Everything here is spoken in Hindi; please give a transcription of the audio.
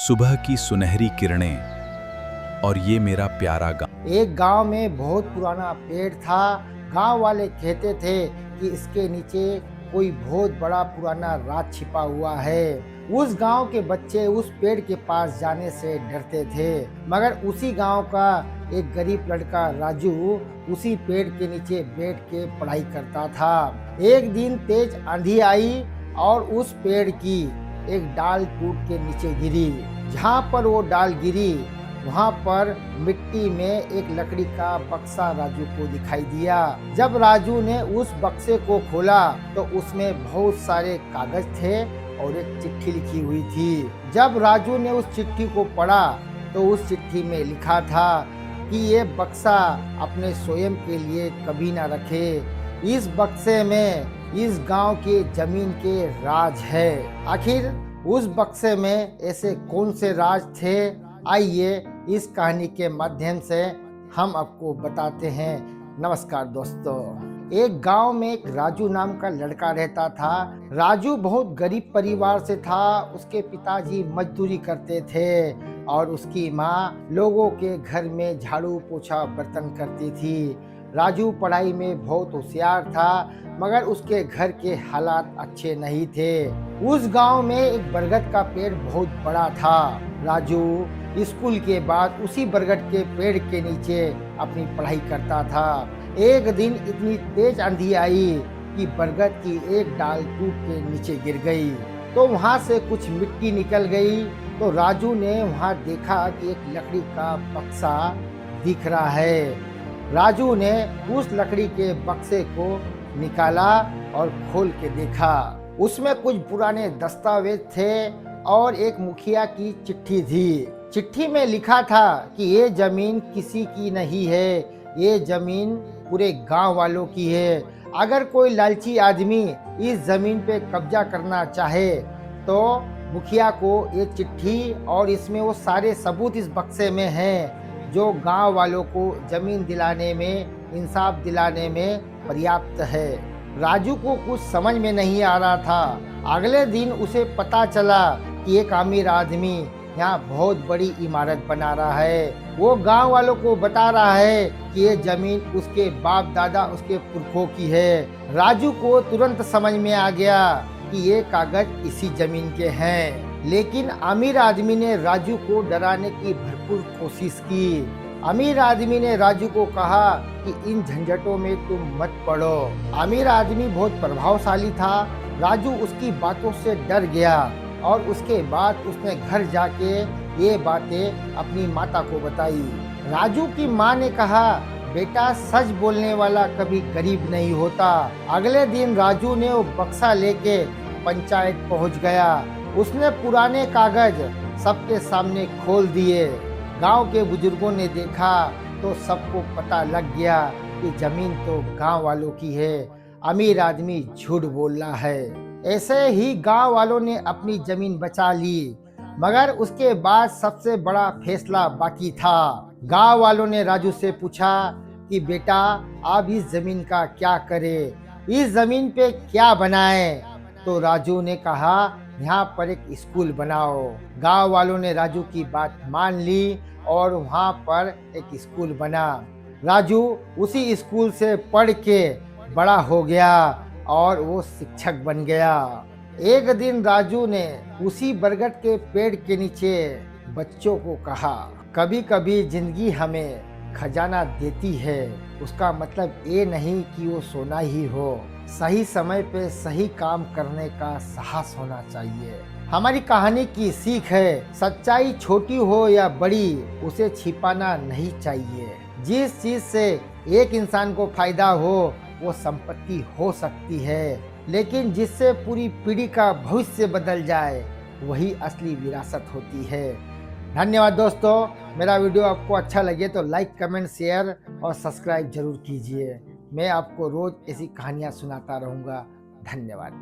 सुबह की सुनहरी किरणें और ये मेरा प्यारा गांव। एक गांव में बहुत पुराना पेड़ था। गांव वाले कहते थे कि इसके नीचे कोई बहुत बड़ा पुराना राज छिपा हुआ है। उस गांव के बच्चे उस पेड़ के पास जाने से डरते थे, मगर उसी गांव का एक गरीब लड़का राजू उसी पेड़ के नीचे बैठ के पढ़ाई करता था। एक दिन तेज आंधी आई और उस पेड़ की एक डाल टूट के नीचे गिरी। जहाँ पर वो डाल गिरी वहाँ पर मिट्टी में एक लकड़ी का बक्सा राजू को दिखाई दिया। जब राजू ने उस बक्से को खोला तो उसमें बहुत सारे कागज थे और एक चिट्ठी लिखी हुई थी। जब राजू ने उस चिट्ठी को पढ़ा तो उस चिट्ठी में लिखा था कि ये बक्सा अपने स्वयं के लिए कभी ना रखे। इस बक्से में इस गांव के जमीन के राज है। आखिर उस बक्से में ऐसे कौन से राज थे, आइए इस कहानी के माध्यम से हम आपको बताते हैं। नमस्कार दोस्तों, एक गांव में एक राजू नाम का लड़का रहता था। राजू बहुत गरीब परिवार से था। उसके पिताजी मजदूरी करते थे और उसकी माँ लोगों के घर में झाड़ू पोछा बर्तन करती थी। राजू पढ़ाई में बहुत होशियार था, मगर उसके घर के हालात अच्छे नहीं थे। उस गांव में एक बरगद का पेड़ बहुत बड़ा था। राजू स्कूल के बाद उसी बरगद के पेड़ के नीचे अपनी पढ़ाई करता था। एक दिन इतनी तेज आंधी आई कि बरगद की एक डाल टूट के नीचे गिर गई, तो वहां से कुछ मिट्टी निकल गई। तो राजू ने वहां देखा कि एक लकड़ी का बक्सा दिख रहा है। राजू ने उस लकड़ी के बक्से को निकाला और खोल के देखा। उसमें कुछ पुराने दस्तावेज थे और एक मुखिया की चिट्ठी थी। चिट्ठी में लिखा था कि ये जमीन किसी की नहीं है, ये जमीन पूरे गांव वालों की है। अगर कोई लालची आदमी इस जमीन पे कब्जा करना चाहे तो मुखिया को ये चिट्ठी और इसमें वो सारे सबूत इस बक्से में हैं, जो गांव वालों को जमीन दिलाने में, इंसाफ दिलाने में पर्याप्त है। राजू को कुछ समझ में नहीं आ रहा था। अगले दिन उसे पता चला कि एक अमीर आदमी यहाँ बहुत बड़ी इमारत बना रहा है। वो गांव वालों को बता रहा है कि ये जमीन उसके बाप दादा, उसके पुरखों की है। राजू को तुरंत समझ में आ गया कि ये कागज इसी जमीन के हैं। लेकिन अमीर आदमी ने राजू को डराने की भरपूर कोशिश की। अमीर आदमी ने राजू को कहा कि इन झंझटों में तुम मत पड़ो। अमीर आदमी बहुत प्रभावशाली था। राजू उसकी बातों से डर गया और उसके बाद उसने घर जाके ये बातें अपनी माता को बताई। राजू की माँ ने कहा, बेटा सच बोलने वाला कभी गरीब नहीं होता। अगले दिन राजू ने वो बक्सा लेके पंचायत पहुंच गया। उसने पुराने कागज सबके सामने खोल दिए। गांव के बुजुर्गों ने देखा तो सबको पता लग गया कि जमीन तो गांव वालों की है, अमीर आदमी झूठ बोल रहा है। ऐसे ही गांव वालों ने अपनी जमीन बचा ली, मगर उसके बाद सबसे बड़ा फैसला बाकी था। गांव वालों ने राजू से पूछा कि बेटा आप इस जमीन का क्या करें, इस जमीन पे क्या बनाएं? तो राजू ने कहा, यहाँ पर एक स्कूल बनाओ। गांव वालों ने राजू की बात मान ली और वहाँ पर एक स्कूल बना। राजू उसी स्कूल से पढ़ के बड़ा हो गया और वो शिक्षक बन गया। एक दिन राजू ने उसी बरगद के पेड़ के नीचे बच्चों को कहा, कभी कभी जिंदगी हमें खजाना देती है, उसका मतलब ये नहीं कि वो सोना ही हो। सही समय पे सही काम करने का साहस होना चाहिए। हमारी कहानी की सीख है, सच्चाई छोटी हो या बड़ी, उसे छिपाना नहीं चाहिए। जिस चीज से एक इंसान को फायदा हो वो संपत्ति हो सकती है, लेकिन जिससे पूरी पीढ़ी का भविष्य बदल जाए वही असली विरासत होती है। धन्यवाद दोस्तों। मेरा वीडियो आपको अच्छा लगे तो लाइक, कमेंट, शेयर और सब्सक्राइब जरूर कीजिए। मैं आपको रोज ऐसी कहानियाँ सुनाता रहूँगा। धन्यवाद।